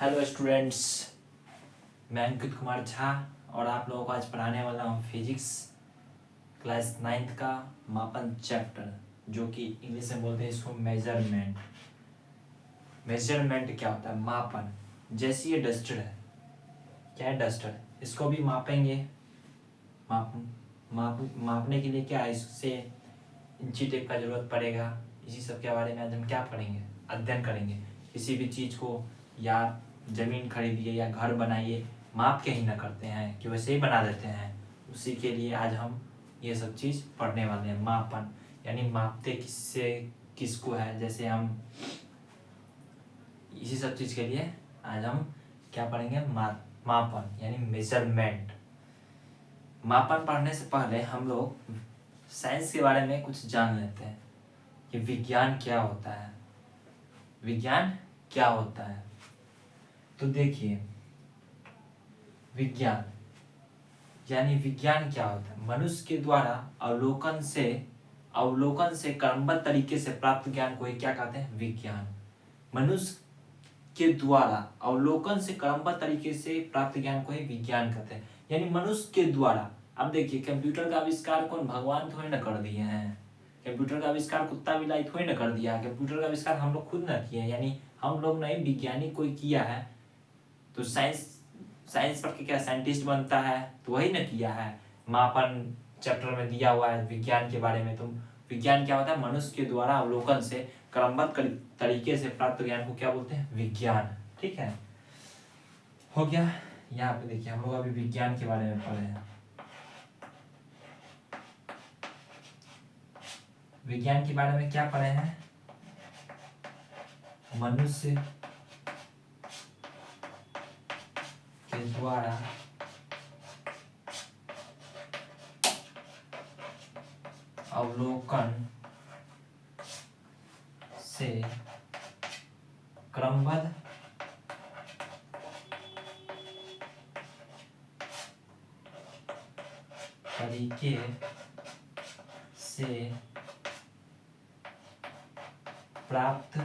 Hello students, मैं अंकित कुमार झा और आप लोगों को आज पढ़ाने वाला हूँ फिजिक्स क्लास 9th का मापन चैप्टर, जो कि इंग्लिश में बोलते हैं इसको मेजरमेंट। मेजरमेंट क्या होता है? मापन। जैसे ये डस्टर है, क्या है? डस्टर। इसको भी मापेंगे। मापने के लिए क्या है, इससे इंची टेप का जरूरत पड़ेगा। इसी सब के बारे में आज हम क्या पढ़ेंगे, अध्ययन करेंगे। किसी भी चीज़ को या ज़मीन खरीदिए या घर बनाइए, माप के ही ना करते हैं कि वैसे ही बना देते हैं। उसी के लिए आज हम ये सब चीज़ पढ़ने वाले हैं। मापन यानी मापते किससे किसको है। जैसे हम इसी सब चीज़ के लिए आज हम क्या पढ़ेंगे, मापन यानी मेजरमेंट। मापन पढ़ने से पहले हम लोग साइंस के बारे में कुछ जान लेते हैं कि विज्ञान क्या होता है। विज्ञान क्या होता है, तो देखिए, विज्ञान यानी विज्ञान क्या होता है? मनुष्य के द्वारा अवलोकन से क्रमबद्ध तरीके से प्राप्त ज्ञान को ही क्या कहते हैं? विज्ञान। मनुष्य के द्वारा अवलोकन से क्रमबद्ध तरीके से प्राप्त ज्ञान को ही विज्ञान कहते हैं। यानी मनुष्य के द्वारा। अब देखिए, कंप्यूटर का आविष्कार कौन? भगवान थोड़ी ना कर दिए हैं। कंप्यूटर का आविष्कार कुत्ता बिलाई थोड़ी ना कर दिया। कंप्यूटर का आविष्कार हम लोग खुद ना किए हैं, यानी हम लोग नहीं, वैज्ञानिक कोई किया है। तो साइंस पढ़ के क्या साइंटिस्ट बनता है? तो वही ना किया है। मापन चैप्टर में दिया हुआ है विज्ञान के बारे में। तो विज्ञान क्या होता है? मनुष्य के द्वारा अवलोकन से क्रमबद्ध तरीके से प्राप्त ज्ञान को क्या बोलते हैं? विज्ञान। ठीक है, हो गया। यहाँ पे देखिए, हम लोग अभी विज्ञान के बारे में पढ़े हैं। विज्ञान के बारे में क्या पढ़े हैं? मनुष्य के द्वारा अवलोकन से क्रमबद्ध तरीके से प्राप्त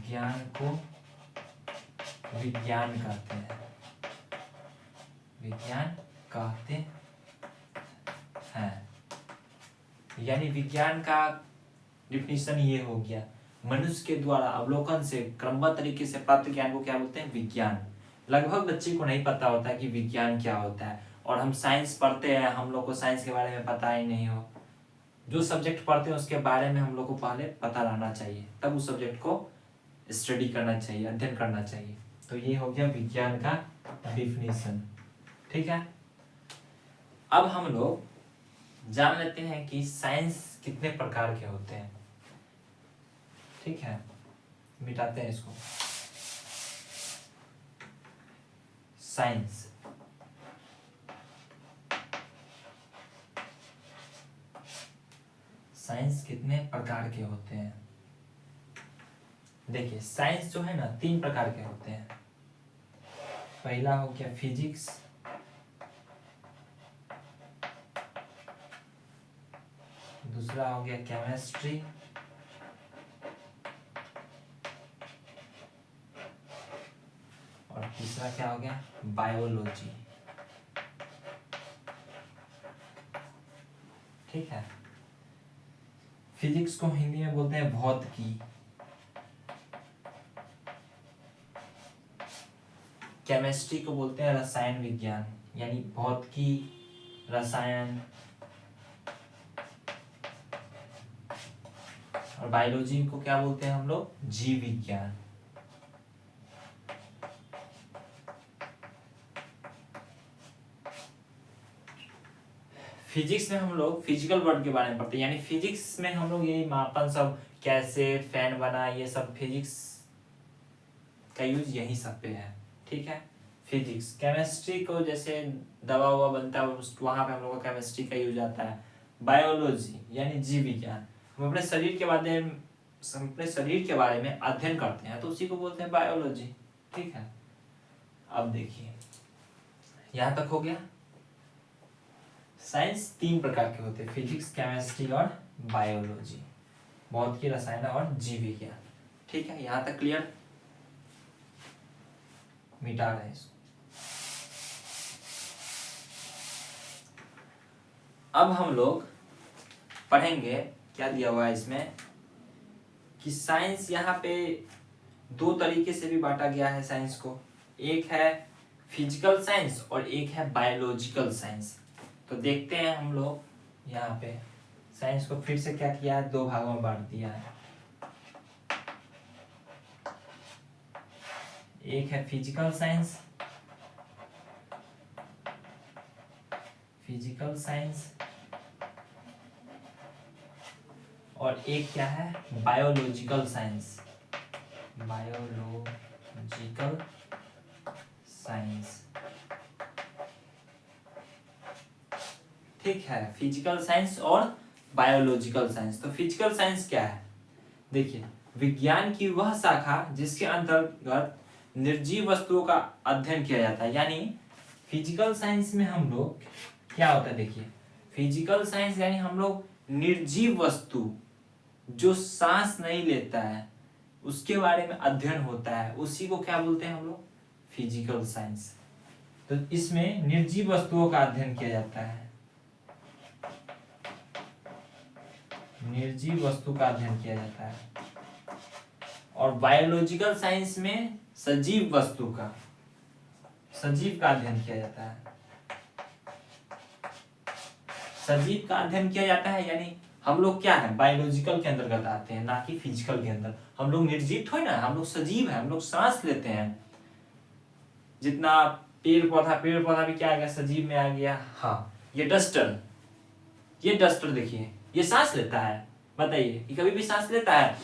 ज्ञान को विज्ञान कहते हैं। विज्ञान कहते हैं। यानी विज्ञान का डिफिनीशन ये हो गया, मनुष्य के द्वारा अवलोकन से क्रमबद्ध तरीके से प्राप्त ज्ञान को क्या बोलते हैं? विज्ञान। लगभग बच्चे को नहीं पता होता कि विज्ञान क्या होता है। और हम साइंस पढ़ते हैं, हम लोग को साइंस के बारे में पता ही नहीं हो। जो सब्जेक्ट पढ़ते हैं उसके बारे में हम लोग को पहले पता रहना चाहिए, तब उस सब्जेक्ट को स्टडी करना चाहिए, अध्ययन करना चाहिए। तो ये हो गया विज्ञान का डिफिनीशन। ठीक है, अब हम लोग जान लेते हैं कि साइंस कितने प्रकार के होते हैं। ठीक है, मिटाते हैं इसको। साइंस कितने प्रकार के होते हैं? देखिए, साइंस जो है ना, 3 प्रकार के होते हैं। पहला हो गया फिजिक्स, दूसरा हो गया केमिस्ट्री, और तीसरा क्या हो गया? बायोलॉजी। ठीक है, फिजिक्स को हिंदी में बोलते हैं भौतिकी। केमिस्ट्री को बोलते हैं रसायन विज्ञान, यानी भौतिकी, रसायन। और बायोलॉजी को क्या बोलते हैं हम लोग? जीव विज्ञान। फिजिक्स में हम लोग फिजिकल वर्ल्ड के बारे में पढ़ते हैं, यानी फिजिक्स में हम लोग यही मापन सब, कैसे फैन बना, ये सब फिजिक्स का यूज यही सब पे है। ठीक है, फिजिक्स। केमिस्ट्री को जैसे दवा हुआ बनता है, वहां पे हम लोग का केमिस्ट्री का यूज आता है। बायोलॉजी यानी जीव विज्ञान, हम अपने शरीर के बारे में अध्ययन करते हैं, तो उसी को बोलते हैं बायोलॉजी। ठीक है, अब देखिए, यहां तक हो गया। साइंस 3 प्रकार के होते हैं, फिजिक्स, केमिस्ट्री और बायोलॉजी। भौतिकी, रसायन और जीव विज्ञान। ठीक है, यहां तक क्लियर? मिटा रहे हैं इसको। अब हम लोग पढ़ेंगे क्या दिया हुआ है इसमें कि साइंस यहाँ पे दो तरीके से भी बांटा गया है साइंस को। एक है फिजिकल साइंस और एक है बायोलॉजिकल साइंस। तो देखते हैं हम लोग यहाँ पे साइंस को फिर से क्या किया है, दो भागों में बांट दिया है। एक है फिजिकल साइंस, फिजिकल साइंस, और एक क्या है बायोलॉजिकल साइंस, बायोलॉजिकल साइंस। ठीक है, फिजिकल साइंस और बायोलॉजिकल साइंस। तो फिजिकल साइंस क्या है, देखिए विज्ञान की वह शाखा जिसके अंतर्गत निर्जीव वस्तुओं का अध्ययन किया जाता है। यानी फिजिकल साइंस में हम लोग क्या होता है, देखिए फिजिकल साइंस यानी हम लोग निर्जीव वस्तु जो सांस नहीं लेता है उसके बारे में अध्ययन होता है, उसी को क्या बोलते हैं हम लोग, फिजिकल साइंस। तो इसमें निर्जीव वस्तुओं का अध्ययन किया जाता है, निर्जीव वस्तु का अध्ययन किया जाता है। और बायोलॉजिकल साइंस में सजीव वस्तु का, सजीव का अध्ययन किया जाता है, सजीव का अध्ययन किया जाता है। यानी हम लोग क्या है बायोलॉजिकल के अंतर्गत आते हैं, ना कि फिजिकल के अंदर। हम लोग निर्जीव थोड़ी ना, हम लोग सजीव हैं, हम लोग सांस लेते हैं। जितना पेड़ पौधा भी क्या आ गया, सजीव में आ गया। हाँ, ये डस्टर देखिए, ये सांस लेता है, बताइए ये कभी भी सांस लेता है,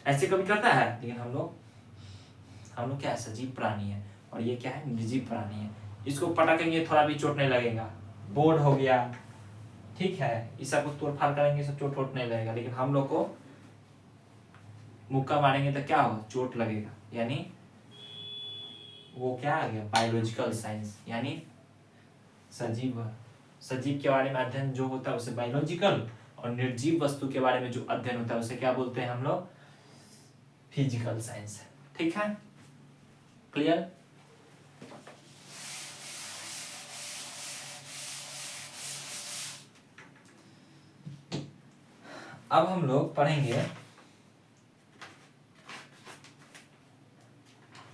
ऐसे कभी करता है? लेकिन हम लोग क्या है, सजीव प्राणी है, और ये क्या है, निर्जीव प्राणी है। इसको पटकेंगे थोड़ा भी चोट नहीं लगेगा, बोर्ड हो गया, ठीक है, इस सब को तोड़फाड़ करेंगे सब चोट नहीं लगेगा। लेकिन हम लोग को मुक्का मारेंगे तो क्या होगा, चोट लगेगा। यानी वो क्या आ गया, बायोलॉजिकल साइंस, यानी सजीव के बारे में अध्ययन जो होता है उसे बायोलॉजिकल, और निर्जीव वस्तु के बारे में जो अध्ययन होता है उसे क्या बोलते हैं हम लोग, फिजिकल साइंस। ठीक है, क्लियर? अब हम लोग पढ़ेंगे,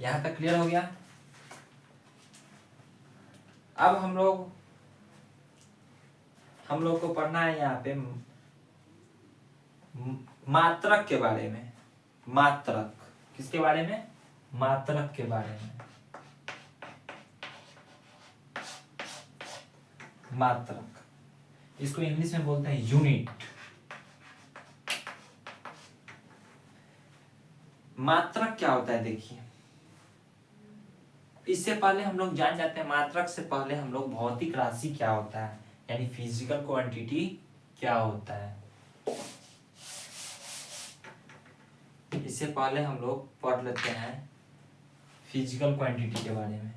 यहां तक क्लियर हो गया। अब हम लोग को पढ़ना है यहाँ पे मात्रक के बारे में। मात्रक किसके बारे में, मात्रक के बारे में। मात्रक, इसको इंग्लिश में बोलते हैं यूनिट। मात्रक क्या होता है, देखिए इससे पहले हम लोग जान जाते हैं, मात्रक से पहले हम लोग भौतिक राशि क्या होता है, यानी फिजिकल क्वांटिटी क्या होता है। इससे पहले हम लोग पढ़ लेते हैं फिजिकल क्वांटिटी के बारे में।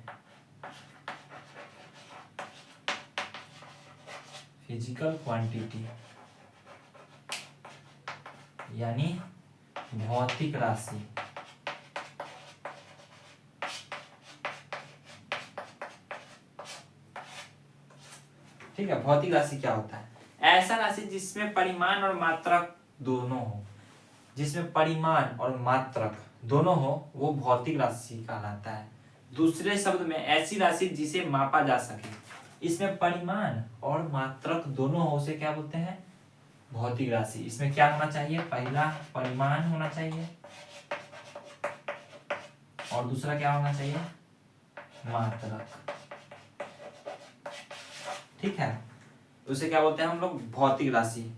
फिजिकल क्वांटिटी यानी भौतिक राशि। ठीक है, भौतिक राशि क्या होता है, ऐसा राशि जिसमें परिमाण और मात्रक दोनों हो, जिसमें परिमाण और मात्रक दोनों हो वो भौतिक राशि कहलाता है। दूसरे शब्द में ऐसी राशि जिसे मापा जा सके, इसमें परिमाण और मात्रक दोनों हो उसे क्या बोलते हैं, भौतिक राशि। इसमें क्या होना चाहिए, पहला परिमाण होना चाहिए और दूसरा क्या होना चाहिए, मात्रक। ठीक है, उसे क्या बोलते हैं हम लोग, भौतिक राशि।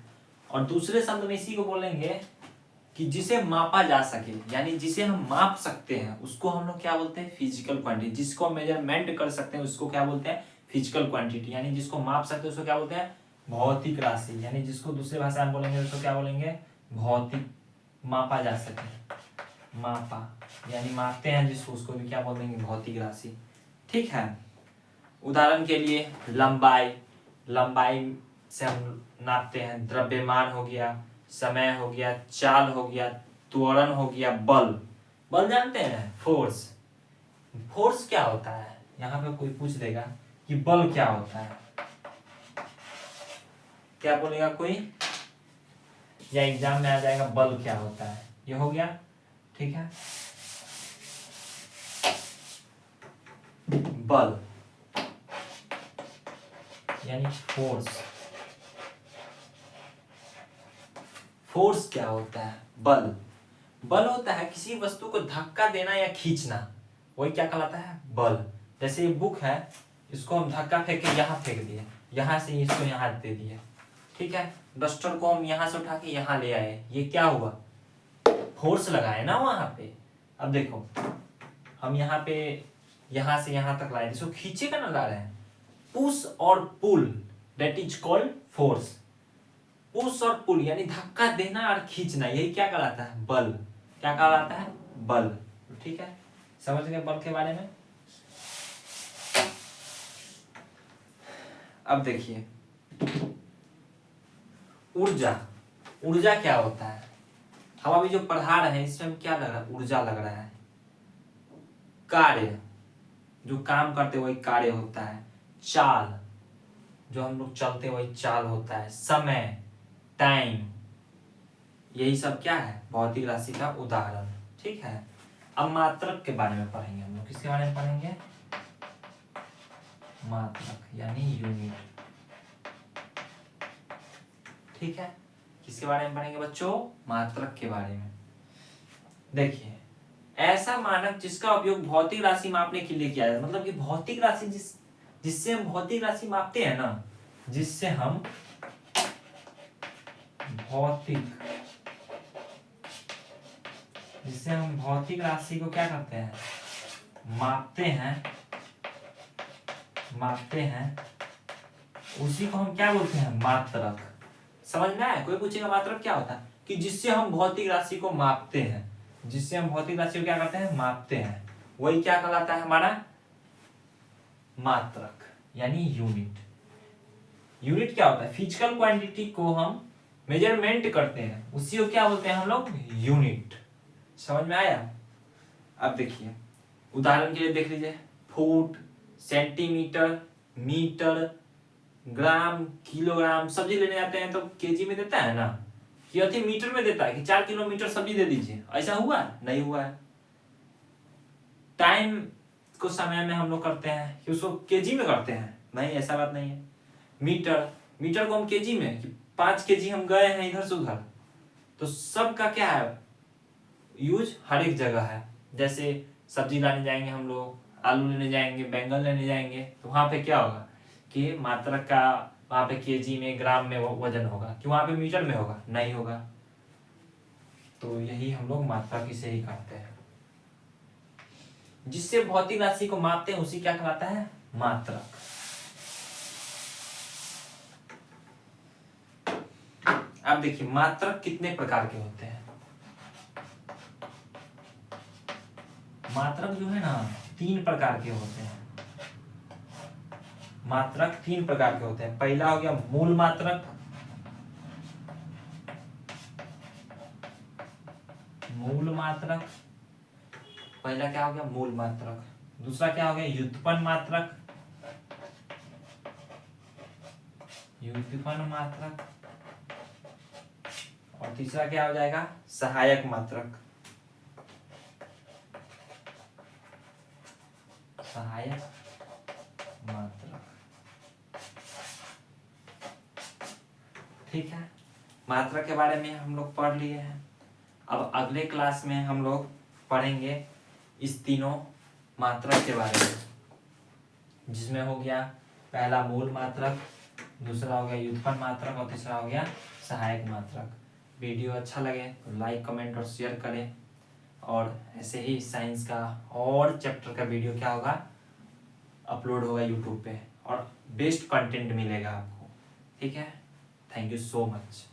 और दूसरे शब्द में इसी को बोलेंगे कि जिसे मापा जा सके, यानी जिसे हम माप सकते हैं उसको हम लोग क्या बोलते हैं, फिजिकल क्वांटिटी। जिसको मेजरमेंट कर सकते हैं उसको क्या बोलते हैं, फिजिकल क्वांटिटी। यानी जिसको माप सकते हैं उसको क्या बोलते हैं, भौतिक राशि। यानी जिसको दूसरी भाषा में बोलेंगे उसको क्या बोलेंगे, भौतिक, मापा जा सके, मापा यानी मापते हैं जिसको, उसको भी क्या बोल देंगे, भौतिक राशि। ठीक है, उदाहरण के लिए लंबाई से हम नापते हैं, द्रव्यमान हो गया, समय हो गया, चाल हो गया, त्वरण हो गया, बल जानते हैं, फोर्स, फोर्स क्या होता है, यहाँ पे कोई पूछ देगा कि बल क्या होता है, क्या बोलेगा कोई, या एग्जाम में आ जाएगा बल क्या होता है, ये हो गया। ठीक है, बल यानी फोर्स। फोर्स क्या होता है, बल। बल होता है किसी वस्तु को धक्का देना या खींचना, वही क्या कहलाता है, बल। जैसे ये बुक है, इसको हम धक्का फेंक के यहाँ फेंक दिए, यहाँ से इसको यहाँ दे दिए। ठीक है, डस्टर को हम यहाँ से उठा के यहाँ ले आए, ये क्या हुआ, फोर्स लगाए ना वहां पे। अब देखो हम यहाँ पे यहाँ से यहाँ तक लाए, इसको खींचेगा ना, ला रहे हैं, पुश और pull, that is called force. Push और पुल यानी धक्का देना और खींचना, यही क्या कहलाता है, बल। क्या कहलाता है, बल। ठीक है, समझ गए बल के बारे में। अब देखिए ऊर्जा। ऊर्जा क्या होता है, हम अभी जो पढ़ा रहे हैं इसमें क्या लग रहा है, ऊर्जा लग रहा है। कार्य, जो काम करते वही कार्य होता है। चाल, जो हम लोग चलते वही चाल होता है। समय, टाइम, यही सब क्या है, भौतिक राशि का उदाहरण। ठीक है, अब मात्रक के बारे में पढ़ेंगे हम लोग। किसके बारे में पढ़ेंगे, मात्रक यानी यूनिट। ठीक है, किसके बारे में पढ़ेंगे बच्चों, मात्रक के बारे में। देखिए ऐसा मानक जिसका उपयोग भौतिक राशि मापने के लिए किया जाता है, मतलब कि भौतिक राशि जिससे हम भौतिक राशि मापते हैं ना, जिससे हम भौतिक राशि को क्या करते हैं, मापते हैं, उसी को हम क्या बोलते हैं, मात्रक। समझ में आया, कोई पूछेगा मात्रक क्या होता है, कि जिससे हम भौतिक राशि को मापते हैं, जिससे हम भौतिक राशि को क्या करते हैं, मापते हैं, वही क्या कहलाता है हमारा, मात्रक यानी यूनिट। यूनिट क्या होता है, फिजिकल क्वांटिटी को हम मेजरमेंट करते हैं, उसी को क्या बोलते हैं हम लोग, यूनिट। समझ में आया। अब देखिए उदाहरण के लिए देख लीजिए, फुट, सेंटीमीटर, मीटर, ग्राम, किलोग्राम। सब्जी लेने जाते हैं तो केजी में देता है ना, कि मीटर में देता है कि 4 किलोमीटर सब्जी दे दीजिए, ऐसा हुआ, नहीं हुआ है। टाइम को समय में हम लोग करते हैं कि उसको केजी में करते हैं, नहीं, ऐसा बात नहीं है। मीटर को हम केजी में, 5 केजी हम गए हैं इधर से उधर, तो सबका क्या है, यूज हर एक जगह है। जैसे सब्जी लाने जाएंगे हम लोग, आलू लेने जाएंगे, बैंगन लेने जाएंगे, तो वहां पे क्या होगा कि मात्रक का वहां पे केजी में, ग्राम में वजन होगा, कि वहां पे मीटर में होगा, नहीं होगा। तो यही हम लोग मात्रक इसे ही कहते हैं, जिससे भौतिक राशि को मापते हैं उसी क्या कहलाता है, मात्रक। अब देखिए मात्रक कितने प्रकार के होते हैं। मात्रक जो है ना 3 प्रकार के होते हैं। मात्रक 3 प्रकार के होते हैं। पहला हो गया मूल मात्रक, पहला क्या हो गया, मूल मात्रक। दूसरा क्या हो गया, व्युत्पन्न मात्रक, और तीसरा क्या हो जाएगा, सहायक मात्रक। ठीक है, मात्रक के बारे में हम लोग पढ़ लिए हैं। अब अगले क्लास में हम लोग पढ़ेंगे इस तीनों मात्रक के बारे में, जिसमें हो गया पहला मूल मात्रक, दूसरा हो गया व्युत्पन्न मात्रक, और तीसरा हो गया सहायक मात्रक। वीडियो अच्छा लगे तो लाइक, कमेंट और शेयर करें, और ऐसे ही साइंस का और चैप्टर का वीडियो क्या होगा, अपलोड होगा यूट्यूब पे, और बेस्ट कंटेंट मिलेगा आपको। ठीक है, थैंक यू सो मच।